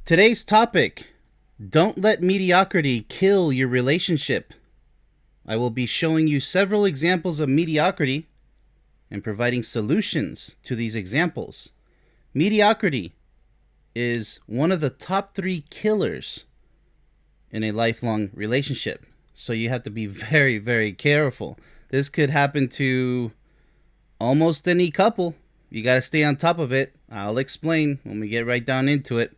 Today's topic: don't let mediocrity kill your relationship. I will be showing you several examples of mediocrity and providing solutions to these examples. Mediocrity is one of the top 3 killers in a lifelong relationship. So you have to be very, very careful. This could happen to almost any couple. You got to stay on top of it. I'll explain when we get right down into it.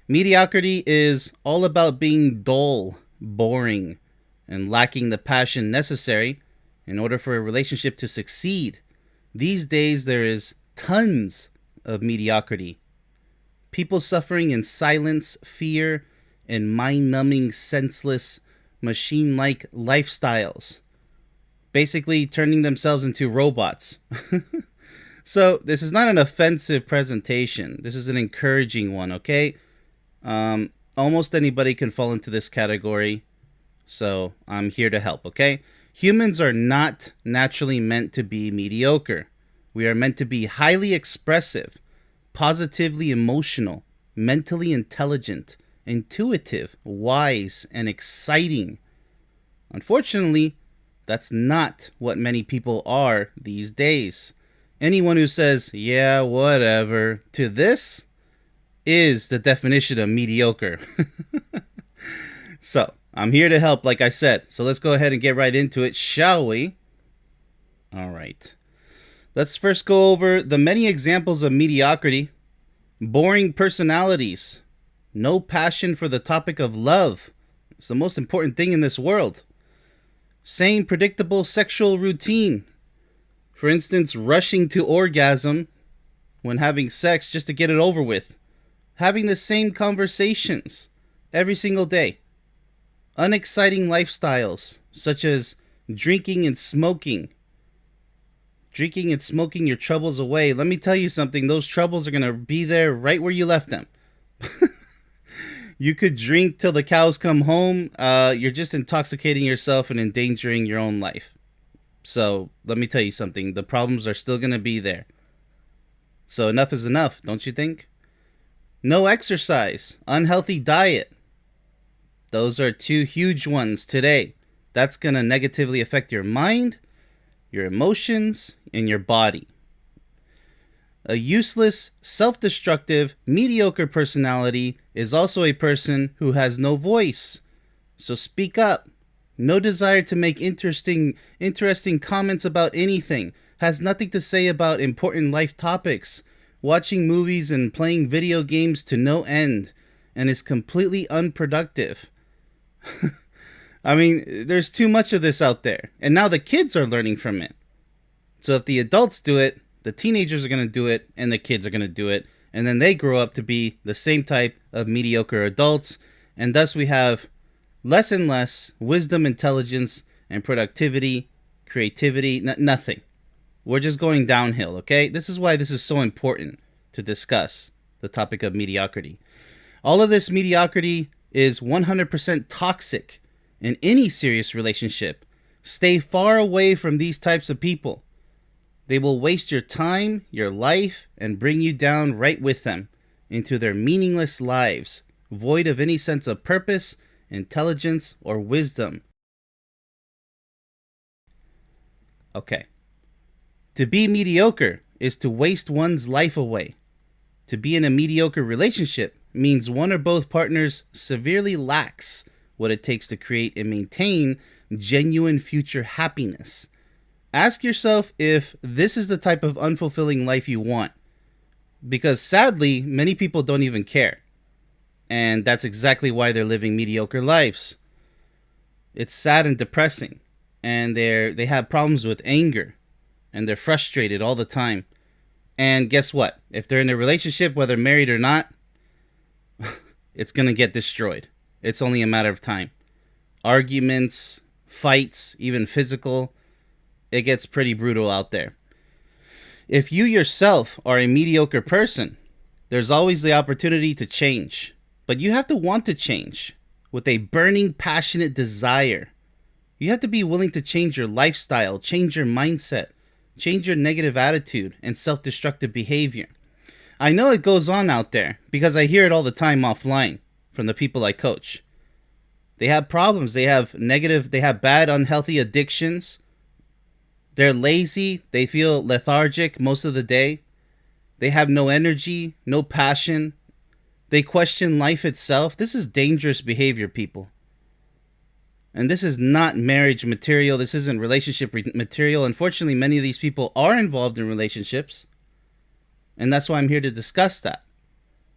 Mediocrity is all about being dull, boring, and lacking the passion necessary in order for a relationship to succeed. These days, there is tons of mediocrity. People suffering in silence, fear, and mind-numbing, senseless, machine-like lifestyles. Basically turning themselves into robots. So, this is not an offensive presentation. This is an encouraging one, okay? Almost anybody can fall into this category. So, I'm here to help, okay? Humans are not naturally meant to be mediocre. We are meant to be highly expressive, positively emotional, mentally intelligent, intuitive, wise, and exciting. Unfortunately, that's not what many people are these days. Anyone who says, yeah, whatever, to this is the definition of mediocre. So, I'm here to help, like I said. So let's go ahead and get right into it, shall we? All right. Let's first go over the many examples of mediocrity. Boring personalities. No passion for the topic of love. It's the most important thing in this world. Same predictable sexual routine. For instance, rushing to orgasm when having sex just to get it over with. Having the same conversations every single day. Unexciting lifestyles, such as drinking and smoking. Drinking and smoking your troubles away. Let me tell you something. Those troubles are going to be there right where you left them. You could drink till the cows come home. You're just intoxicating yourself and endangering your own life. So let me tell you something. The problems are still going to be there. So enough is enough, don't you think? No exercise. Unhealthy diet. Those are 2 huge ones today. That's going to negatively affect your mind, your emotions, and your body. A useless, self-destructive, mediocre personality is also a person who has no voice. So speak up. No desire to make interesting comments about anything. Has nothing to say about important life topics. Watching movies and playing video games to no end. And is completely unproductive. I mean, there's too much of this out there. And now the kids are learning from it. So if the adults do it, the teenagers are going to do it, and the kids are going to do it. And then they grow up to be the same type of mediocre adults. And thus we have less and less wisdom, intelligence, and productivity, creativity, nothing. We're just going downhill, okay? This is why this is so important to discuss the topic of mediocrity. All of this mediocrity is 100% toxic in any serious relationship. Stay far away from these types of people. They will waste your time, your life, and bring you down right with them into their meaningless lives, void of any sense of purpose, intelligence, or wisdom. Okay. To be mediocre is to waste one's life away. To be in a mediocre relationship means one or both partners severely lacks what it takes to create and maintain genuine future happiness. Ask yourself if this is the type of unfulfilling life you want. Because sadly, many people don't even care. And that's exactly why they're living mediocre lives. It's sad and depressing. And they have problems with anger. And they're frustrated all the time. And guess what? If they're in a relationship, whether married or not, it's going to get destroyed. It's only a matter of time. Arguments, fights, even physical, it gets pretty brutal out there. If you yourself are a mediocre person, there's always the opportunity to change. But you have to want to change with a burning, passionate desire. You have to be willing to change your lifestyle, change your mindset, change your negative attitude and self-destructive behavior. I know it goes on out there because I hear it all the time offline from the people I coach. They have problems. They have bad, unhealthy addictions. They're lazy. They feel lethargic most of the day. They have no energy, no passion. They question life itself. This is dangerous behavior, people. And this is not marriage material. This isn't relationship material. Unfortunately, many of these people are involved in relationships. And that's why I'm here to discuss that.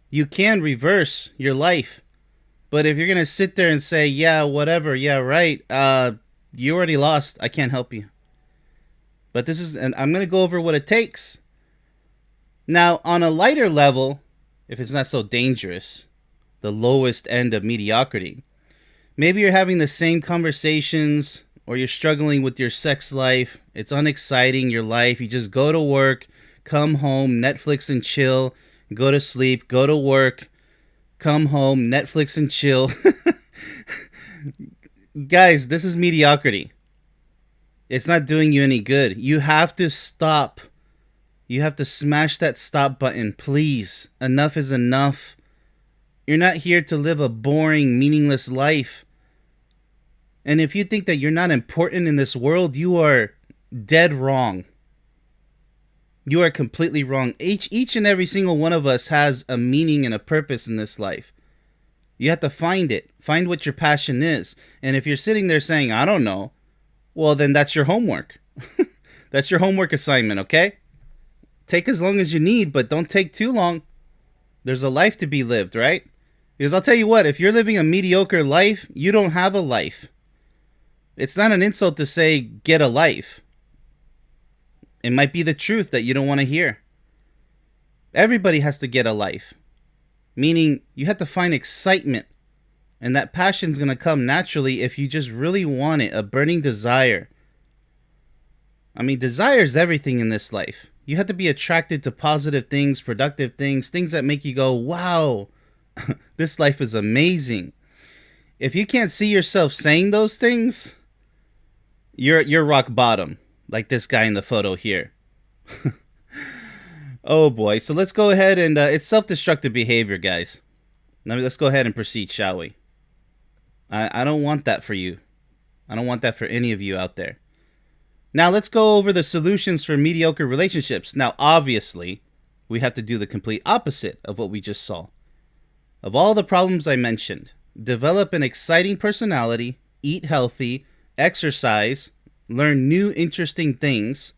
You can reverse your life. But if you're going to sit there and say, yeah, whatever, yeah, right, you already lost. I can't help you. But and I'm going to go over what it takes. Now, on a lighter level, if it's not so dangerous, the lowest end of mediocrity, maybe you're having the same conversations or you're struggling with your sex life. It's unexciting, your life. You just go to work, come home, Netflix and chill, go to sleep, go to work, come home, Netflix and chill. Guys, this is mediocrity. It's not doing you any good. You have to stop. You have to smash that stop button, please. Enough is enough. You're not here to live a boring, meaningless life. And if you think that you're not important in this world, you are dead wrong. You are completely wrong. Each and every single one of us has a meaning and a purpose in this life. You have to find it. Find what your passion is. And if you're sitting there saying, I don't know, well, then that's your homework. That's your homework assignment, okay? Take as long as you need, but don't take too long. There's a life to be lived, right? Because I'll tell you what, if you're living a mediocre life, you don't have a life. It's not an insult to say, get a life. It might be the truth that you don't want to hear. Everybody has to get a life. Meaning, you have to find excitement. And that passion's going to come naturally if you just really want it, a burning desire. I mean, desire is everything in this life. You have to be attracted to positive things, productive things, things that make you go, wow, this life is amazing. If you can't see yourself saying those things, you're rock bottom, like this guy in the photo here. Oh boy, so let's go ahead and it's self-destructive behavior, guys. Let's go ahead and proceed, shall we? I don't want that for you. I don't want that for any of you out there. Now let's go over the solutions for mediocre relationships. Now, obviously, we have to do the complete opposite of what we just saw. Of all the problems I mentioned, develop an exciting personality, eat healthy, exercise, learn new interesting things,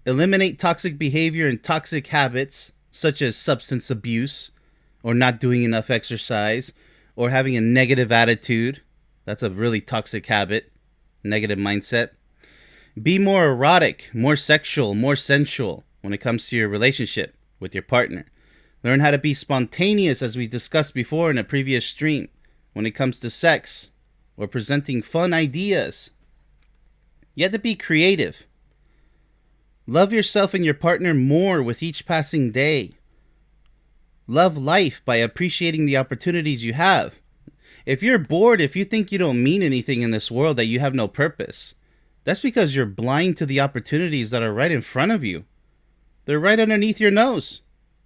eliminate toxic behavior and toxic habits, such as substance abuse, or not doing enough exercise, or having a negative attitude. That's a really toxic habit, negative mindset. Be more erotic, more sexual, more sensual when it comes to your relationship with your partner. Learn how to be spontaneous, as we discussed before in a previous stream, when it comes to sex or presenting fun ideas. You have to be creative. Love yourself and your partner more with each passing day. Love life by appreciating the opportunities you have. If you're bored, if you think you don't mean anything in this world, that you have no purpose, that's because you're blind to the opportunities that are right in front of you. They're right underneath your nose.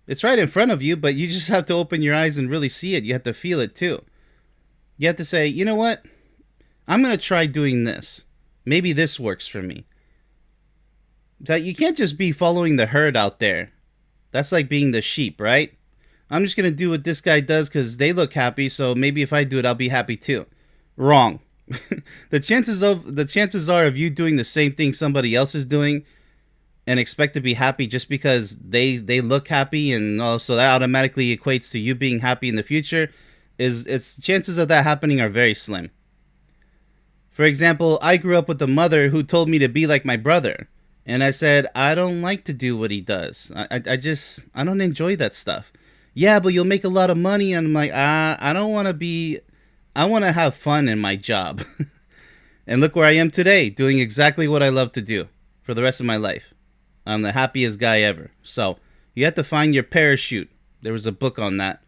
It's right in front of you, but you just have to open your eyes and really see it. You have to feel it too. You have to say, you know what? I'm going to try doing this. Maybe this works for me. That you can't just be following the herd out there. That's like being the sheep, right? I'm just going to do what this guy does because they look happy, so maybe if I do it, I'll be happy too. Wrong. The chances are of you doing the same thing somebody else is doing and expect to be happy just because they look happy, and so that automatically equates to you being happy in the future, it's chances of that happening are very slim. For example, I grew up with a mother who told me to be like my brother, and I said, I don't like to do what he does. I don't enjoy that stuff. Yeah, but you'll make a lot of money. And I'm like, I don't want to be, I want to have fun in my job. And look where I am today, doing exactly what I love to do for the rest of my life. I'm the happiest guy ever. So you have to find your parachute. There was a book on that.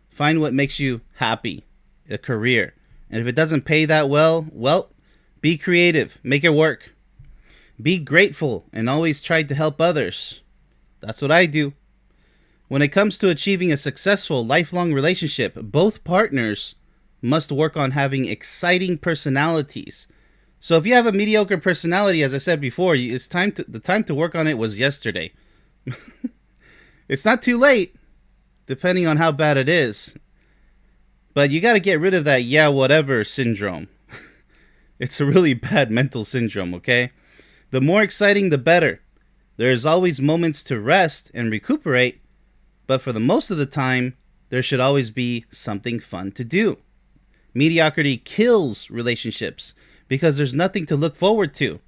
Find what makes you happy, a career. And if it doesn't pay that well, be creative, make it work. Be grateful and always try to help others. That's what I do. When it comes to achieving a successful lifelong relationship, both partners must work on having exciting personalities. So if you have a mediocre personality, as I said before, the time to work on it was yesterday. It's not too late, depending on how bad it is. But you got to get rid of that yeah whatever syndrome. It's a really bad mental syndrome, okay? The more exciting, the better. There's always moments to rest and recuperate, but for the most of the time, there should always be something fun to do. Mediocrity kills relationships because there's nothing to look forward to.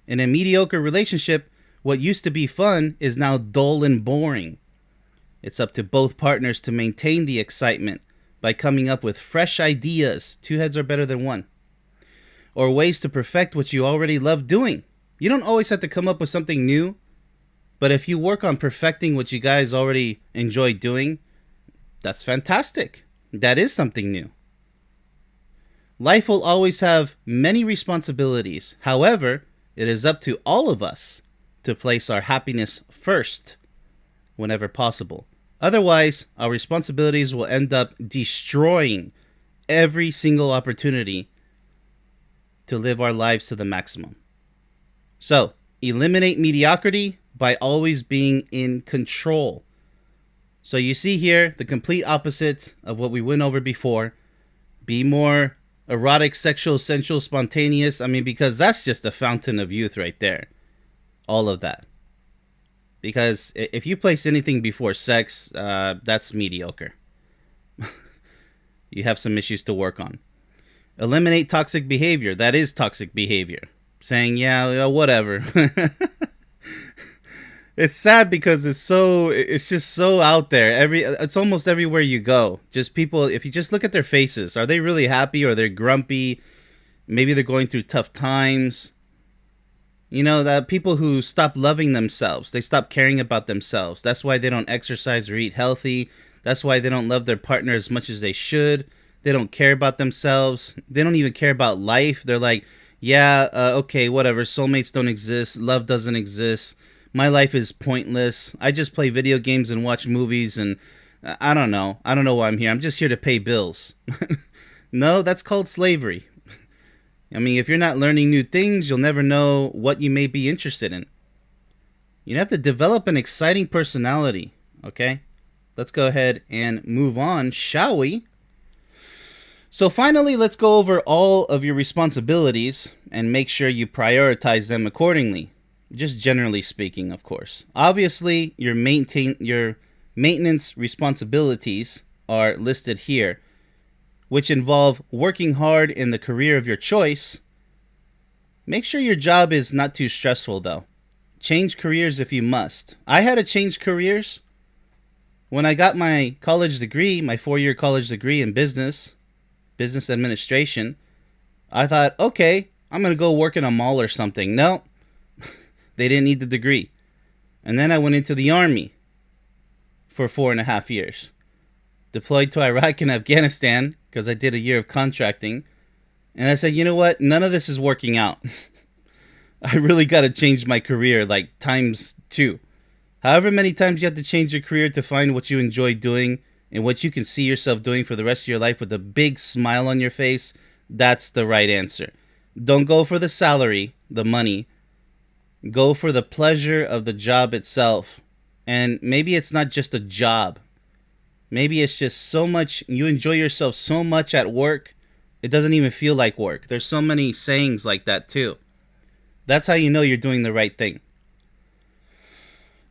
In a mediocre relationship, what used to be fun is now dull and boring. It's up to both partners to maintain the excitement by coming up with fresh ideas. Two heads are better than one. Or ways to perfect what you already love doing. You don't always have to come up with something new, but if you work on perfecting what you guys already enjoy doing, that's fantastic. That is something new. Life will always have many responsibilities. However, it is up to all of us to place our happiness first whenever possible. Otherwise, our responsibilities will end up destroying every single opportunity to live our lives to the maximum. So, eliminate mediocrity by always being in control. So you see here the complete opposite of what we went over before. Be more erotic, sexual, sensual, spontaneous. Because that's just a fountain of youth right there. All of that. Because if you place anything before sex, that's mediocre. You have some issues to work on. Eliminate toxic behavior. That is toxic behavior. Saying, yeah, whatever. It's sad because it's just so out there. It's almost everywhere you go. Just people, if you just look at their faces, are they really happy or they're grumpy? Maybe they're going through tough times. That people who stop loving themselves, they stop caring about themselves. That's why they don't exercise or eat healthy. That's why they don't love their partner as much as they should. They don't care about themselves. They don't even care about life. They're like, okay, whatever. Soulmates don't exist. Love doesn't exist. My life is pointless. I just play video games and watch movies, and I don't know. I don't know why I'm here. I'm just here to pay bills. No, that's called slavery. If you're not learning new things, you'll never know what you may be interested in. You have to develop an exciting personality, okay? Let's go ahead and move on, shall we? So finally, let's go over all of your responsibilities and make sure you prioritize them accordingly. Just generally speaking, of course. Obviously, your maintenance responsibilities are listed here, which involve working hard in the career of your choice. Make sure your job is not too stressful, though. Change careers if you must. I had to change careers. When I got my college degree, my 4-year college degree in business administration, I thought, okay, I'm going to go work in a mall or something. No, they didn't need the degree. And then I went into the Army for 4.5 years. Deployed to Iraq and Afghanistan because I did a year of contracting. And I said, you know what? None of this is working out. I really got to change my career like times 2. However many times you have to change your career to find what you enjoy doing and what you can see yourself doing for the rest of your life with a big smile on your face, that's the right answer. Don't go for the salary, the money. Go for the pleasure of the job itself. And maybe it's not just a job. Maybe it's just so much, you enjoy yourself so much at work, it doesn't even feel like work. There's so many sayings like that too. That's how you know you're doing the right thing.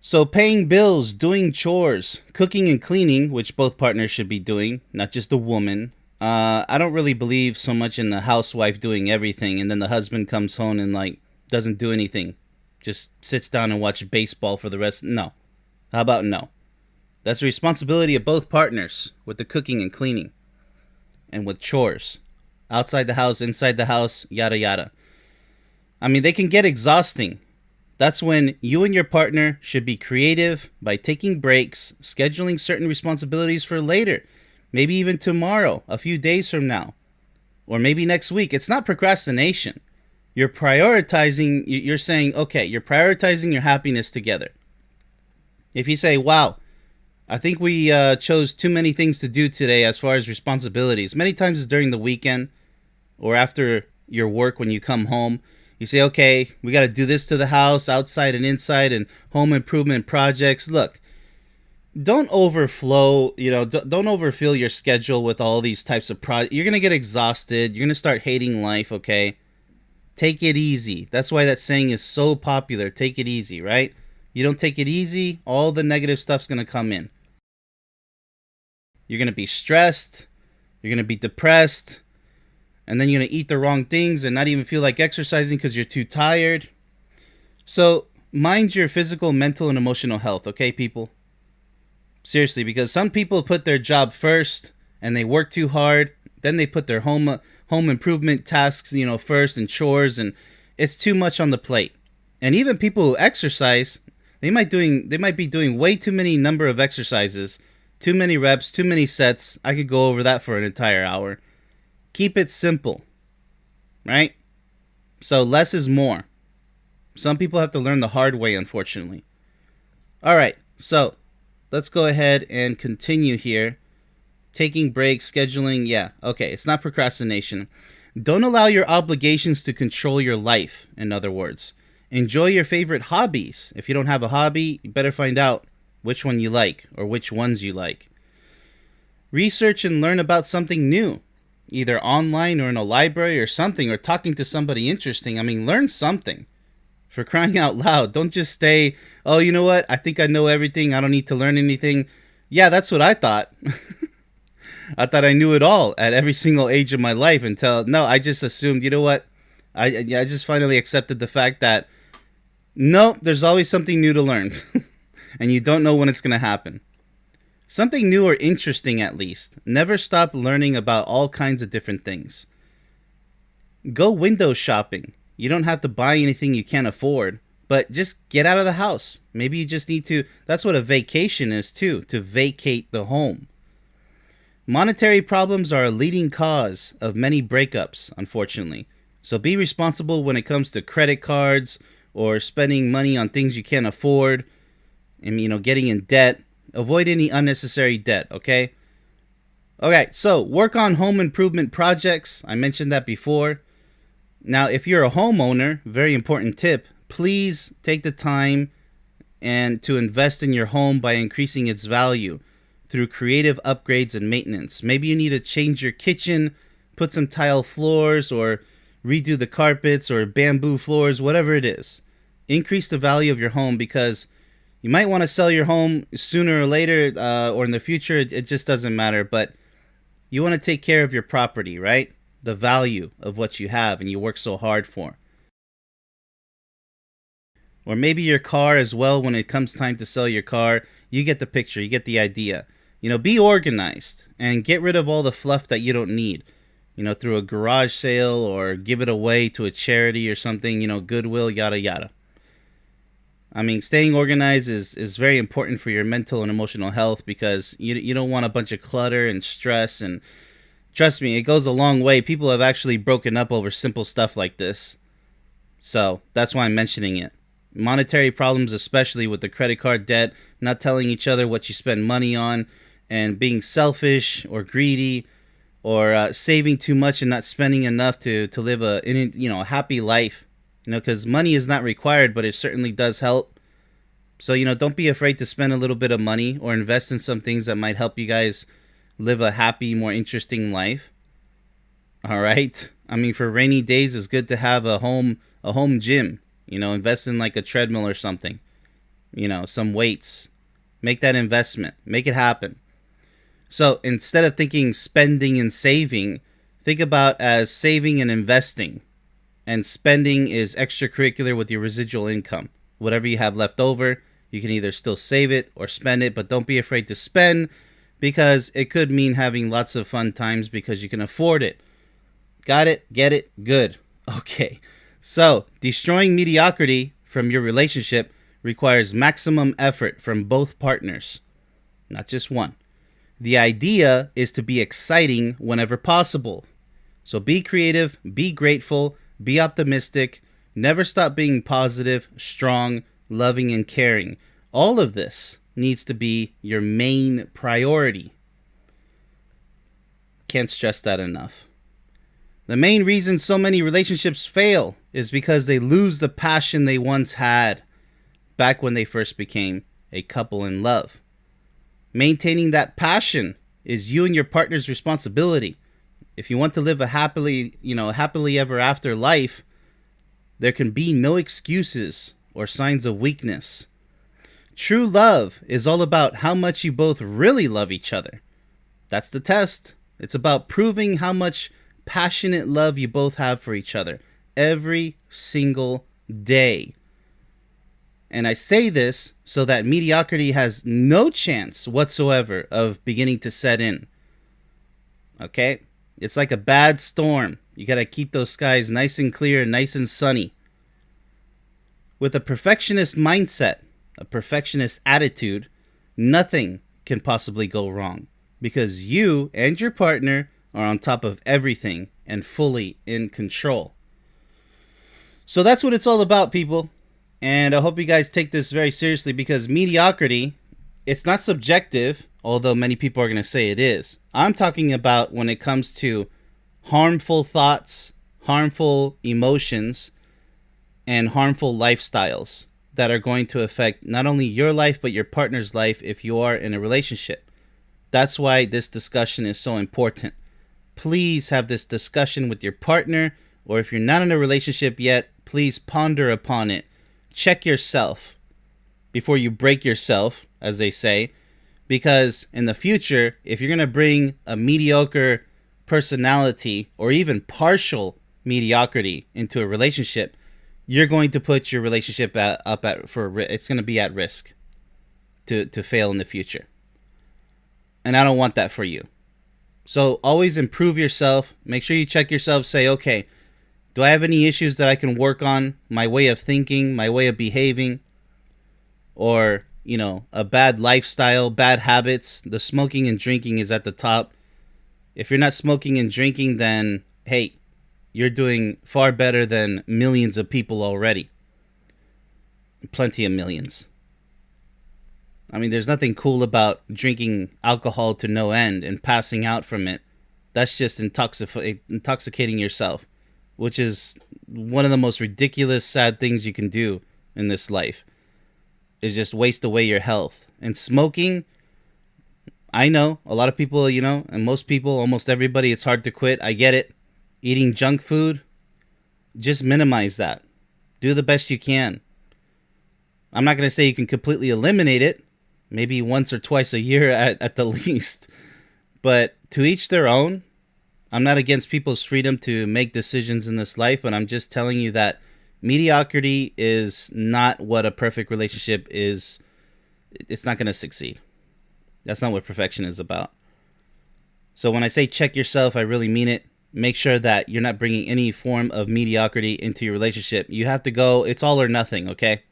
So paying bills, doing chores, cooking and cleaning, which both partners should be doing, not just the woman. I don't really believe so much in the housewife doing everything and then the husband comes home and doesn't do anything. Just sits down and watches baseball for the rest. No. How about no? That's the responsibility of both partners with the cooking and cleaning and with chores. Outside the house, inside the house, yada yada. They can get exhausting. That's when you and your partner should be creative by taking breaks, scheduling certain responsibilities for later, maybe even tomorrow, a few days from now, or maybe next week. It's not procrastination. You're prioritizing, you're saying, okay, you're prioritizing your happiness together. If you say, wow, I think we chose too many things to do today as far as responsibilities. Many times it's during the weekend or after your work when you come home. You say, okay, we got to do this to the house, outside and inside, and home improvement projects. Look, don't overflow, don't overfill your schedule with all these types of projects. You're going to get exhausted. You're going to start hating life, okay? Take it easy. That's why that saying is so popular. Take it easy, right? You don't take it easy, all the negative stuff's going to come in. You're going to be stressed. You're going to be depressed. And then you're going to eat the wrong things and not even feel like exercising because you're too tired. So mind your physical, mental, and emotional health, okay, people? Seriously, because some people put their job first and they work too hard. Then they put their home improvement tasks, first, and chores, and it's too much on the plate. And even people who exercise, they might be doing way too many number of exercises, too many reps, too many sets. I could go over that for an entire hour. Keep it simple, right? So less is more. Some people have to learn the hard way, unfortunately. All right, so let's go ahead and continue here. Taking breaks, scheduling, yeah, okay, it's not procrastination. Don't allow your obligations to control your life, in other words. Enjoy your favorite hobbies. If you don't have a hobby, you better find out which one you like or which ones you like. Research and learn about something new, either online or in a library or something, or talking to somebody interesting. I mean, learn something. For crying out loud, don't just stay, oh, you know what? I think I know everything. I don't need to learn anything. Yeah, that's what I thought. I thought I knew it all at every single age of my life no, I just assumed, you know what? I just finally accepted the fact that, no, there's always something new to learn. And you don't know when it's going to happen. Something new or interesting, at least. Never stop learning about all kinds of different things. Go window shopping. You don't have to buy anything you can't afford, but just get out of the house. Maybe you just need to. That's what a vacation is, too, to vacate the home. Monetary problems are a leading cause of many breakups, unfortunately. So be responsible when it comes to credit cards or spending money on things you can't afford and, getting in debt. Avoid any unnecessary debt, okay? Okay, so work on home improvement projects. I mentioned that before. Now, if you're a homeowner, very important tip, please take the time and to invest in your home by increasing its value through creative upgrades and maintenance. Maybe you need to change your kitchen, put some tile floors, or redo the carpets or bamboo floors, whatever it is. Increase the value of your home because you might want to sell your home sooner or later or in the future. It just doesn't matter, but you want to take care of your property, right? The value of what you have and you work so hard for. Or maybe your car as well. When it comes time to sell your car, you get the picture, you get the idea. Be organized and get rid of all the fluff that you don't need. Through a garage sale or give it away to a charity or something, Goodwill, yada, yada. I mean, staying organized is very important for your mental and emotional health because you don't want a bunch of clutter and stress. And trust me, it goes a long way. People have actually broken up over simple stuff like this. So that's why I'm mentioning it. Monetary problems, especially with the credit card debt, not telling each other what you spend money on, and being selfish or greedy, or saving too much and not spending enough to live a happy life. Because money is not required, but it certainly does help. So don't be afraid to spend a little bit of money or invest in some things that might help you guys live a happy, more interesting life. All right. I mean, for rainy days, it's good to have a home gym. Invest in like a treadmill or something. Some weights. Make that investment. Make it happen. So instead of thinking spending and saving, think about as saving and investing. And spending is extracurricular with your residual income. Whatever you have left over, you can either still save it or spend it, but don't be afraid to spend because it could mean having lots of fun times because you can afford it. Got it? Get it? Good. Okay. So, destroying mediocrity from your relationship requires maximum effort from both partners, not just one. The idea is to be exciting whenever possible. So be creative, be grateful, be optimistic, never stop being positive, strong, loving, and caring. All of this needs to be your main priority. Can't stress that enough. The main reason so many relationships fail is because they lose the passion they once had back when they first became a couple in love. Maintaining that passion is you and your partner's responsibility. If you want to live a happily ever after life, there can be no excuses or signs of weakness. True love is all about how much you both really love each other. That's the test. It's about proving how much passionate love you both have for each other every single day. And I say this so that mediocrity has no chance whatsoever of beginning to set in. Okay? It's like a bad storm. You got to keep those skies nice and clear, nice and sunny. With a perfectionist mindset, a perfectionist attitude, nothing can possibly go wrong because you and your partner are on top of everything and fully in control. So that's what it's all about, people. And I hope you guys take this very seriously because mediocrity, it's not subjective, although many people are going to say it is. I'm talking about when it comes to harmful thoughts, harmful emotions, and harmful lifestyles that are going to affect not only your life, but your partner's life if you are in a relationship. That's why this discussion is so important. Please have this discussion with your partner, or if you're not in a relationship yet, please ponder upon it. Check yourself before you break yourself, as they say, because in the future, if you're going to bring a mediocre personality or even partial mediocrity into a relationship, you're going to put your relationship it's going to be at risk to fail in the future. And I don't want that for you. So always improve yourself. Make sure you check yourself. Say, okay, do I have any issues that I can work on? My way of thinking, my way of behaving, or, a bad lifestyle, bad habits. The smoking and drinking is at the top. If you're not smoking and drinking, then, hey, you're doing far better than millions of people already. Plenty of millions. I mean, there's nothing cool about drinking alcohol to no end and passing out from it. That's just intoxicating yourself, which is one of the most ridiculous, sad things you can do in this life, is just waste away your health. And smoking, I know a lot of people, and most people, almost everybody, it's hard to quit. I get it. Eating junk food, just minimize that. Do the best you can. I'm not going to say you can completely eliminate it. Maybe once or twice a year at the least. But to each their own. I'm not against people's freedom to make decisions in this life, but I'm just telling you that mediocrity is not what a perfect relationship is. It's not going to succeed. That's not what perfection is about. So when I say check yourself, I really mean it. Make sure that you're not bringing any form of mediocrity into your relationship. You have to go, it's all or nothing, okay?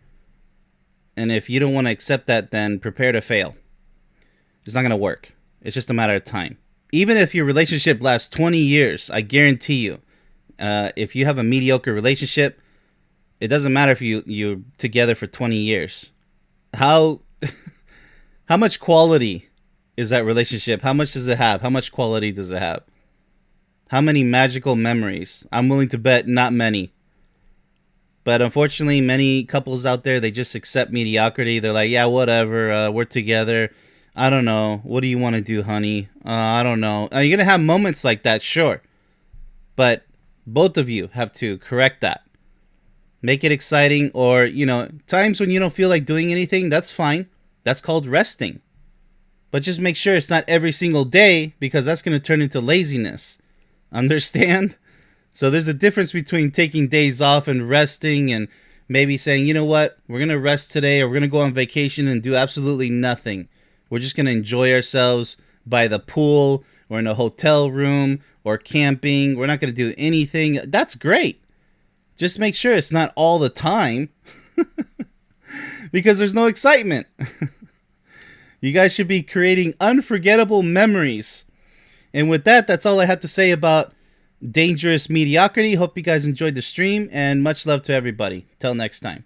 And if you don't want to accept that, then prepare to fail. It's not going to work. It's just a matter of time. Even if your relationship lasts 20 years, I guarantee you, if you have a mediocre relationship, it doesn't matter if you're together for 20 years. How much quality is that relationship? How much does it have? How much quality does it have? How many magical memories? I'm willing to bet not many. But unfortunately, many couples out there, they just accept mediocrity. They're like, yeah, whatever, we're together. I don't know. What do you want to do, honey? I don't know. You're going to have moments like that, sure. But both of you have to correct that. Make it exciting, or, times when you don't feel like doing anything, that's fine. That's called resting. But just make sure it's not every single day, because that's going to turn into laziness. Understand? So there's a difference between taking days off and resting and maybe saying, you know what, we're going to rest today, or we're going to go on vacation and do absolutely nothing. We're just going to enjoy ourselves by the pool or in a hotel room or camping. We're not going to do anything. That's great. Just make sure it's not all the time because there's no excitement. You guys should be creating unforgettable memories. And with that, that's all I have to say about dangerous mediocrity. Hope you guys enjoyed the stream, and much love to everybody. Till next time.